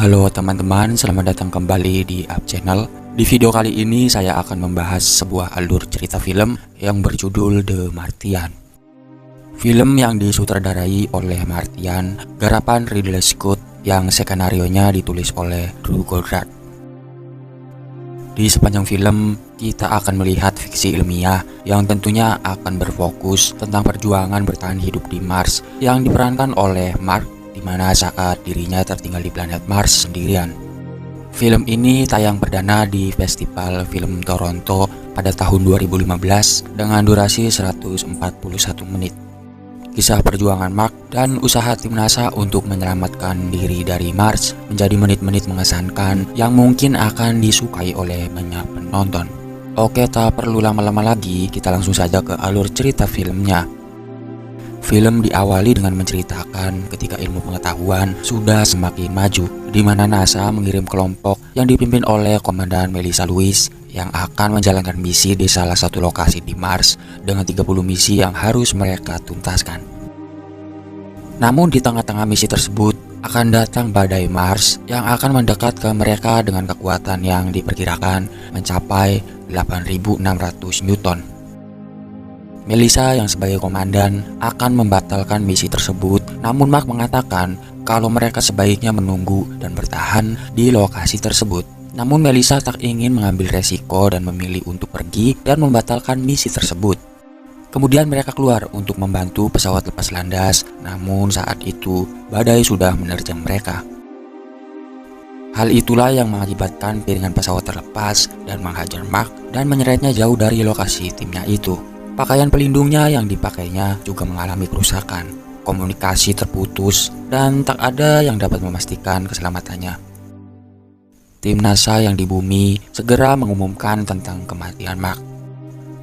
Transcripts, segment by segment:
Halo teman-teman, selamat datang kembali di Up Channel. Di video kali ini saya akan membahas sebuah alur cerita film yang berjudul The Martian. Film yang disutradarai oleh Martian, garapan Ridley Scott, yang skenarionya ditulis oleh Drew Goddard. Di sepanjang film, kita akan melihat fiksi ilmiah yang tentunya akan berfokus tentang perjuangan bertahan hidup di Mars yang diperankan oleh Mark, di mana saat dirinya tertinggal di planet Mars sendirian. Film ini tayang perdana di Festival Film Toronto pada tahun 2015 dengan durasi 141 menit. Kisah perjuangan Mark dan usaha tim NASA untuk menyelamatkan diri dari Mars menjadi menit-menit mengesankan yang mungkin akan disukai oleh banyak penonton. Oke, tak perlu lama-lama lagi, kita langsung saja ke alur cerita filmnya. Film diawali dengan menceritakan ketika ilmu pengetahuan sudah semakin maju, di mana NASA mengirim kelompok yang dipimpin oleh Komandan Melissa Lewis yang akan menjalankan misi di salah satu lokasi di Mars dengan 30 misi yang harus mereka tuntaskan. Namun di tengah-tengah misi tersebut akan datang badai Mars yang akan mendekat ke mereka dengan kekuatan yang diperkirakan mencapai 8.600 Newton. Melissa yang sebagai komandan akan membatalkan misi tersebut, namun Mark mengatakan kalau mereka sebaiknya menunggu dan bertahan di lokasi tersebut. Namun Melissa tak ingin mengambil resiko dan memilih untuk pergi dan membatalkan misi tersebut. Kemudian mereka keluar untuk membantu pesawat lepas landas, namun saat itu badai sudah menerjang mereka. Hal itulah yang mengakibatkan piringan pesawat terlepas dan menghajar Mark dan menyeretnya jauh dari lokasi timnya itu. Pakaian pelindungnya yang dipakainya juga mengalami kerusakan, komunikasi terputus, dan tak ada yang dapat memastikan keselamatannya. Tim NASA yang di bumi segera mengumumkan tentang kematian Mark.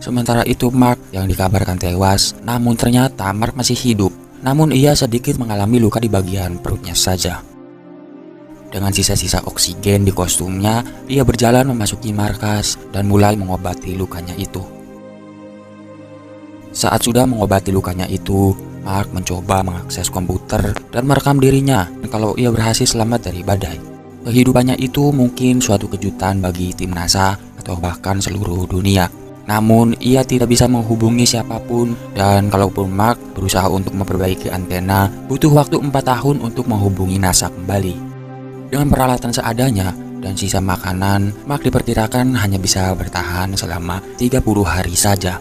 Sementara itu Mark yang dikabarkan tewas, namun ternyata Mark masih hidup, namun ia sedikit mengalami luka di bagian perutnya saja. Dengan sisa-sisa oksigen di kostumnya, ia berjalan memasuki markas dan mulai mengobati lukanya itu. Saat sudah mengobati lukanya itu, Mark mencoba mengakses komputer dan merekam dirinya kalau ia berhasil selamat dari badai. Kehidupannya itu mungkin suatu kejutan bagi tim NASA atau bahkan seluruh dunia. Namun, ia tidak bisa menghubungi siapapun dan kalaupun Mark berusaha untuk memperbaiki antena, butuh waktu 4 tahun untuk menghubungi NASA kembali. Dengan peralatan seadanya dan sisa makanan, Mark diperkirakan hanya bisa bertahan selama 30 hari saja.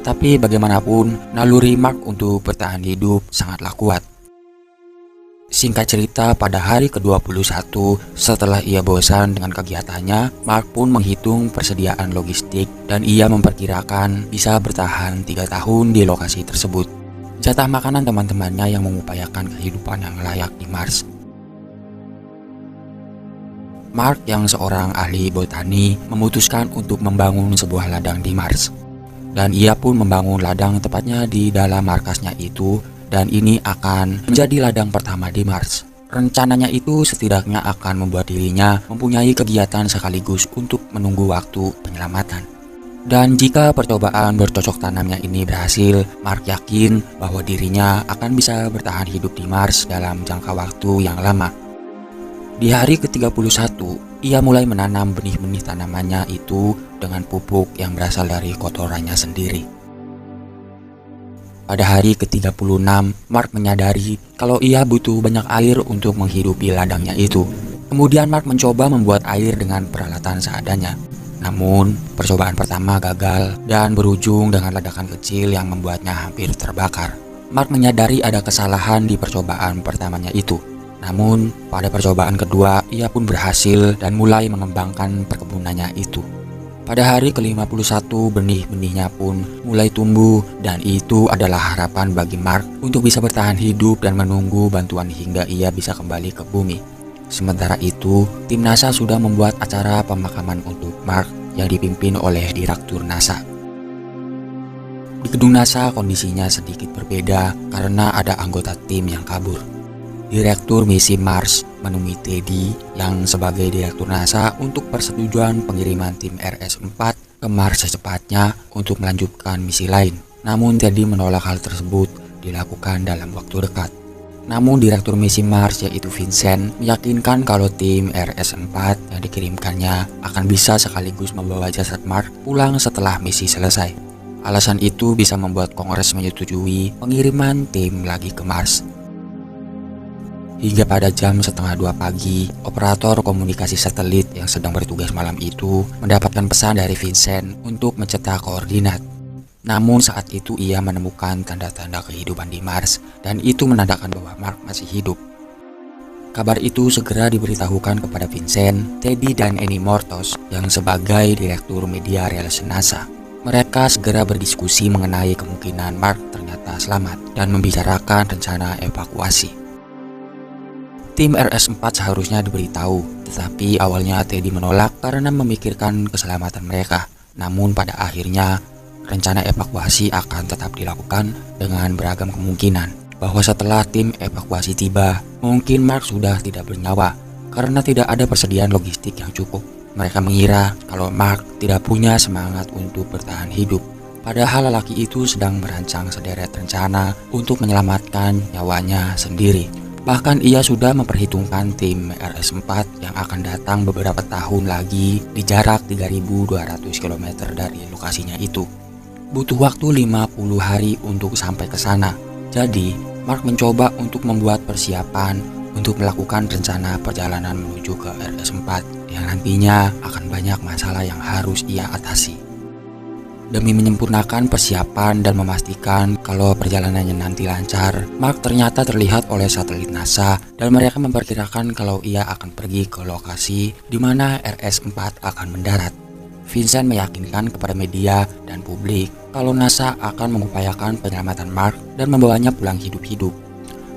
Tapi bagaimanapun, naluri Mark untuk bertahan hidup sangatlah kuat. Singkat cerita, pada hari ke-21 setelah ia bosan dengan kegiatannya, Mark pun menghitung persediaan logistik dan ia memperkirakan bisa bertahan 3 tahun di lokasi tersebut. Jatah makanan teman-temannya yang mengupayakan kehidupan yang layak di Mars. Mark yang seorang ahli botani memutuskan untuk membangun sebuah ladang di Mars. Dan ia pun membangun ladang tepatnya di dalam markasnya itu, dan ini akan menjadi ladang pertama di Mars. Rencananya itu setidaknya akan membuat dirinya mempunyai kegiatan sekaligus untuk menunggu waktu penyelamatan. Dan jika percobaan bercocok tanamnya ini berhasil, Mark yakin bahwa dirinya akan bisa bertahan hidup di Mars dalam jangka waktu yang lama. Di hari ke-31, ia mulai menanam benih-benih tanamannya itu dengan pupuk yang berasal dari kotorannya sendiri. Pada hari ke-36, Mark menyadari kalau ia butuh banyak air untuk menghidupi ladangnya itu. Kemudian Mark mencoba membuat air dengan peralatan seadanya. Namun, percobaan pertama gagal dan berujung dengan ledakan kecil yang membuatnya hampir terbakar. Mark menyadari ada kesalahan di percobaan pertamanya itu. Namun, pada percobaan kedua, ia pun berhasil dan mulai mengembangkan perkebunannya itu. Pada hari ke-51, benih-benihnya pun mulai tumbuh dan itu adalah harapan bagi Mark untuk bisa bertahan hidup dan menunggu bantuan hingga ia bisa kembali ke bumi. Sementara itu, tim NASA sudah membuat acara pemakaman untuk Mark yang dipimpin oleh Direktur NASA. Di gedung NASA kondisinya sedikit berbeda karena ada anggota tim yang kabur. Direktur misi Mars menemui Teddy yang sebagai Direktur NASA untuk persetujuan pengiriman tim RS-4 ke Mars secepatnya untuk melanjutkan misi lain. Namun Teddy menolak hal tersebut dilakukan dalam waktu dekat. Namun Direktur misi Mars yaitu Vincent meyakinkan kalau tim RS-4 yang dikirimkannya akan bisa sekaligus membawa jasad Mark pulang setelah misi selesai. Alasan itu bisa membuat Kongres menyetujui pengiriman tim lagi ke Mars. Hingga pada jam 1:30 pagi, operator komunikasi satelit yang sedang bertugas malam itu mendapatkan pesan dari Vincent untuk mencetak koordinat. Namun saat itu ia menemukan tanda-tanda kehidupan di Mars dan itu menandakan bahwa Mark masih hidup. Kabar itu segera diberitahukan kepada Vincent, Teddy, dan Annie Mortos yang sebagai Direktur Media Relation NASA. Mereka segera berdiskusi mengenai kemungkinan Mark ternyata selamat dan membicarakan rencana evakuasi. Tim RS-4 seharusnya diberitahu, tetapi awalnya Teddy menolak karena memikirkan keselamatan mereka. Namun pada akhirnya, rencana evakuasi akan tetap dilakukan dengan beragam kemungkinan. Bahwa setelah tim evakuasi tiba, mungkin Mark sudah tidak bernyawa karena tidak ada persediaan logistik yang cukup. Mereka mengira kalau Mark tidak punya semangat untuk bertahan hidup. Padahal lelaki itu sedang merancang sederet rencana untuk menyelamatkan nyawanya sendiri. Bahkan ia sudah memperhitungkan tim RS-4 yang akan datang beberapa tahun lagi di jarak 3.200 km dari lokasinya itu. Butuh waktu 50 hari untuk sampai ke sana. Jadi, Mark mencoba untuk membuat persiapan untuk melakukan rencana perjalanan menuju ke RS-4 yang nantinya akan banyak masalah yang harus ia atasi. Demi menyempurnakan persiapan dan memastikan kalau perjalanannya nanti lancar, Mark ternyata terlihat oleh satelit NASA dan mereka memperkirakan kalau ia akan pergi ke lokasi di mana RS-4 akan mendarat. Vincent meyakinkan kepada media dan publik kalau NASA akan mengupayakan penyelamatan Mark dan membawanya pulang hidup-hidup.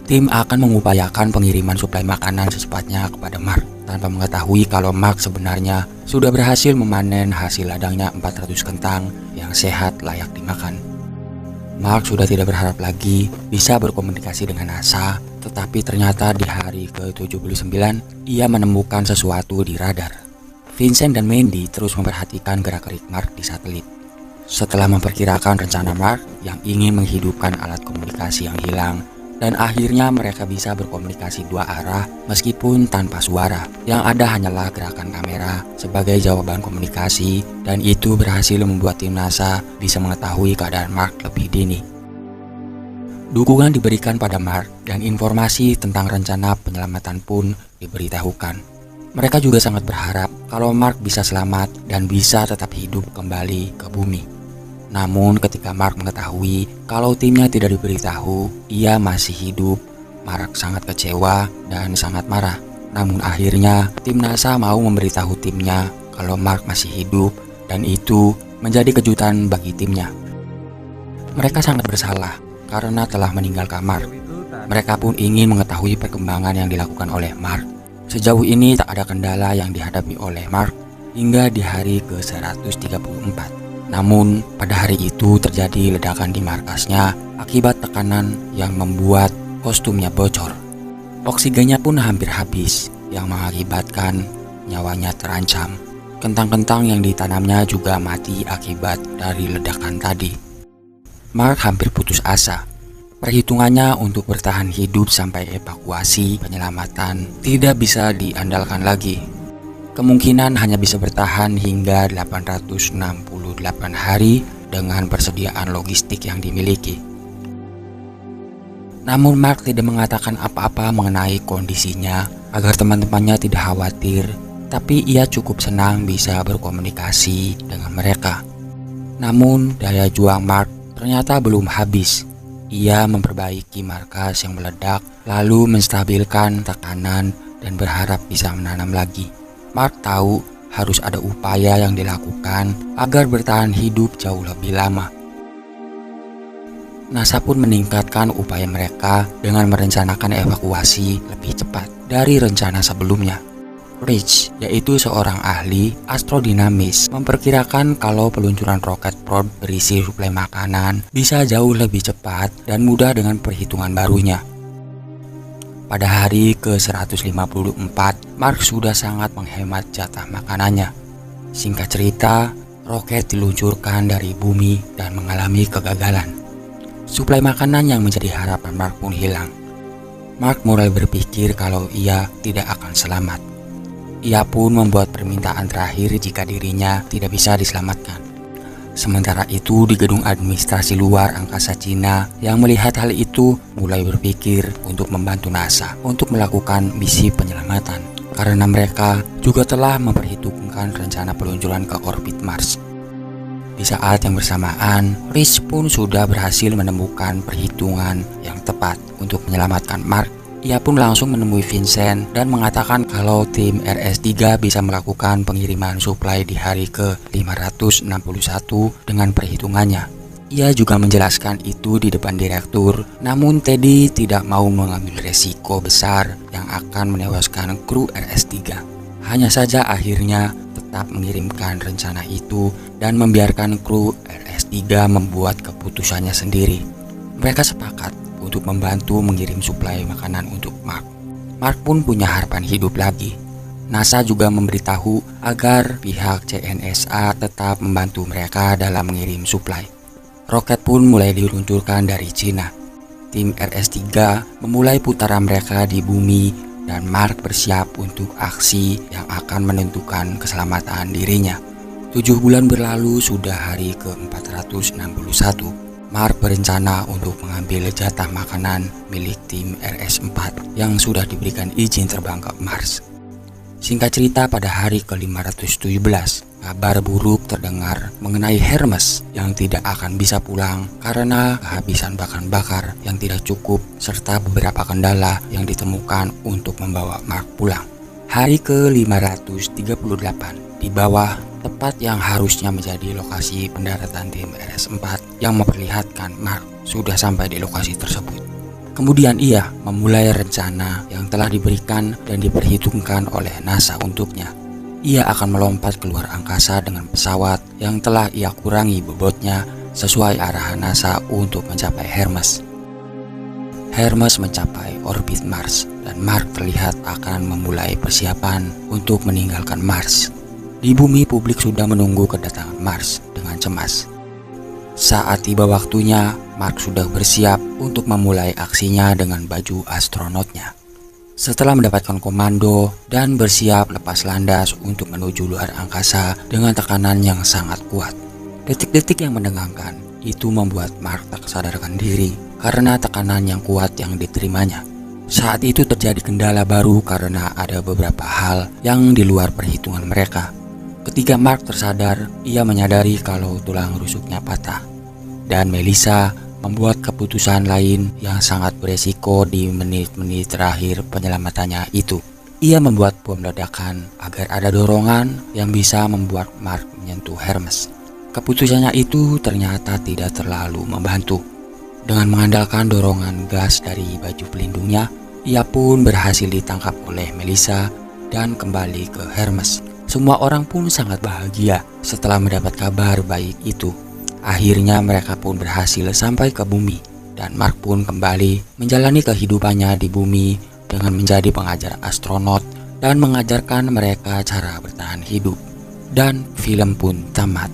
Tim akan mengupayakan pengiriman suplai makanan secepatnya kepada Mark tanpa mengetahui kalau Mark sebenarnya sudah berhasil memanen hasil ladangnya 400 kentang yang sehat layak dimakan. Mark sudah tidak berharap lagi bisa berkomunikasi dengan NASA, tetapi ternyata di hari ke-79 ia menemukan sesuatu di radar. Vincent dan Mandy terus memperhatikan gerak-gerik Mark di satelit. Setelah memperkirakan rencana Mark yang ingin menghidupkan alat komunikasi yang hilang, dan akhirnya mereka bisa berkomunikasi dua arah meskipun tanpa suara. Yang ada hanyalah gerakan kamera sebagai jawaban komunikasi, dan itu berhasil membuat tim NASA bisa mengetahui keadaan Mark lebih dini. Dukungan diberikan pada Mark dan informasi tentang rencana penyelamatan pun diberitahukan. Mereka juga sangat berharap kalau Mark bisa selamat dan bisa tetap hidup kembali ke bumi. Namun ketika Mark mengetahui kalau timnya tidak diberitahu ia masih hidup, Mark sangat kecewa dan sangat marah. Namun akhirnya tim NASA mau memberitahu timnya kalau Mark masih hidup dan itu menjadi kejutan bagi timnya. Mereka sangat bersalah karena telah meninggalkan Mark. Mereka pun ingin mengetahui perkembangan yang dilakukan oleh Mark. Sejauh ini tak ada kendala yang dihadapi oleh Mark hingga di hari ke-134. Namun pada hari itu terjadi ledakan di markasnya akibat tekanan yang membuat kostumnya bocor. Oksigennya pun hampir habis yang mengakibatkan nyawanya terancam. Kentang-kentang yang ditanamnya juga mati akibat dari ledakan tadi. Mark hampir putus asa. Perhitungannya untuk bertahan hidup sampai evakuasi penyelamatan tidak bisa diandalkan lagi. Kemungkinan hanya bisa bertahan hingga 868 hari dengan persediaan logistik yang dimiliki. Namun Mark tidak mengatakan apa-apa mengenai kondisinya agar teman-temannya tidak khawatir, tapi ia cukup senang bisa berkomunikasi dengan mereka. Namun daya juang Mark ternyata belum habis. Ia memperbaiki markas yang meledak, lalu menstabilkan tekanan dan berharap bisa menanam lagi. Mark tahu harus ada upaya yang dilakukan agar bertahan hidup jauh lebih lama. NASA pun meningkatkan upaya mereka dengan merencanakan evakuasi lebih cepat dari rencana sebelumnya. Rich, yaitu seorang ahli astrodinamis, memperkirakan kalau peluncuran roket probe berisi suplai makanan bisa jauh lebih cepat dan mudah dengan perhitungan barunya. Pada hari ke-154, Mark sudah sangat menghemat jatah makanannya. Singkat cerita, roket diluncurkan dari bumi dan mengalami kegagalan. Suplai makanan yang menjadi harapan Mark pun hilang. Mark mulai berpikir kalau ia tidak akan selamat. Ia pun membuat permintaan terakhir jika dirinya tidak bisa diselamatkan. Sementara itu di gedung administrasi luar angkasa Cina yang melihat hal itu mulai berpikir untuk membantu NASA untuk melakukan misi penyelamatan. Karena mereka juga telah memperhitungkan rencana peluncuran ke orbit Mars. Di saat yang bersamaan, Rich pun sudah berhasil menemukan perhitungan yang tepat untuk menyelamatkan Mark. Ia pun langsung menemui Vincent dan mengatakan kalau tim RS-3 bisa melakukan pengiriman suplai di hari ke-561 dengan perhitungannya. Ia juga menjelaskan itu di depan direktur, namun Teddy tidak mau mengambil resiko besar yang akan menewaskan kru RS-3. Hanya saja akhirnya tetap mengirimkan rencana itu dan membiarkan kru RS-3 membuat keputusannya sendiri. Mereka sepakat untuk membantu mengirim suplai makanan untuk Mark. Mark pun punya harapan hidup lagi. NASA juga memberitahu agar pihak CNSA tetap membantu mereka dalam mengirim suplai. Roket pun mulai diluncurkan dari Cina. Tim RS-3 memulai putaran mereka di bumi dan Mark bersiap untuk aksi yang akan menentukan keselamatan dirinya. 7 bulan berlalu sudah hari ke-461. Mark berencana untuk mengambil jatah makanan milik tim RS-4 yang sudah diberikan izin terbang ke Mars. Singkat cerita, pada hari ke-517, kabar buruk terdengar mengenai Hermes yang tidak akan bisa pulang karena kehabisan bahan bakar yang tidak cukup serta beberapa kendala yang ditemukan untuk membawa Mark pulang. Hari ke-538 di bawah tempat yang harusnya menjadi lokasi pendaratan tim RS-4 yang memperlihatkan Mark sudah sampai di lokasi tersebut. Kemudian ia memulai rencana yang telah diberikan dan diperhitungkan oleh NASA untuknya. Ia akan melompat keluar angkasa dengan pesawat yang telah ia kurangi bobotnya sesuai arahan NASA untuk mencapai Hermes. Hermes mencapai orbit Mars dan Mark terlihat akan memulai persiapan untuk meninggalkan Mars. Di bumi, publik sudah menunggu kedatangan Mars dengan cemas. Saat tiba waktunya, Mark sudah bersiap untuk memulai aksinya dengan baju astronotnya. Setelah mendapatkan komando dan bersiap lepas landas untuk menuju luar angkasa dengan tekanan yang sangat kuat. Detik-detik yang menegangkan itu membuat Mark tak sadarkan diri karena tekanan yang kuat yang diterimanya. Saat itu terjadi kendala baru karena ada beberapa hal yang di luar perhitungan mereka. Ketika Mark tersadar, ia menyadari kalau tulang rusuknya patah. Dan Melissa membuat keputusan lain yang sangat beresiko di menit-menit terakhir penyelamatannya itu. Ia membuat bom ledakan agar ada dorongan yang bisa membuat Mark menyentuh Hermes. Keputusannya itu ternyata tidak terlalu membantu. Dengan mengandalkan dorongan gas dari baju pelindungnya, ia pun berhasil ditangkap oleh Melissa dan kembali ke Hermes. Semua orang pun sangat bahagia setelah mendapat kabar baik itu. Akhirnya mereka pun berhasil sampai ke bumi dan Mark pun kembali menjalani kehidupannya di bumi dengan menjadi pengajar astronot dan mengajarkan mereka cara bertahan hidup. Dan film pun tamat.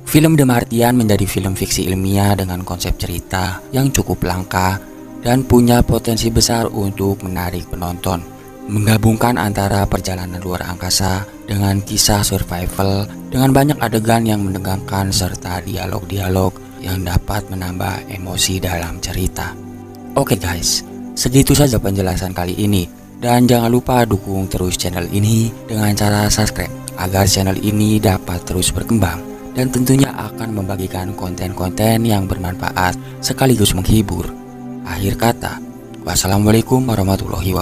Film The Martian menjadi film fiksi ilmiah dengan konsep cerita yang cukup langka dan punya potensi besar untuk menarik penonton. Menggabungkan antara perjalanan luar angkasa dengan kisah survival dengan banyak adegan yang menegangkan serta dialog-dialog yang dapat menambah emosi dalam cerita. Oke guys, segitu saja penjelasan kali ini. Dan jangan lupa dukung terus channel ini dengan cara subscribe agar channel ini dapat terus berkembang dan tentunya akan membagikan konten-konten yang bermanfaat sekaligus menghibur. Akhir kata, wassalamualaikum warahmatullahi wabarakatuh.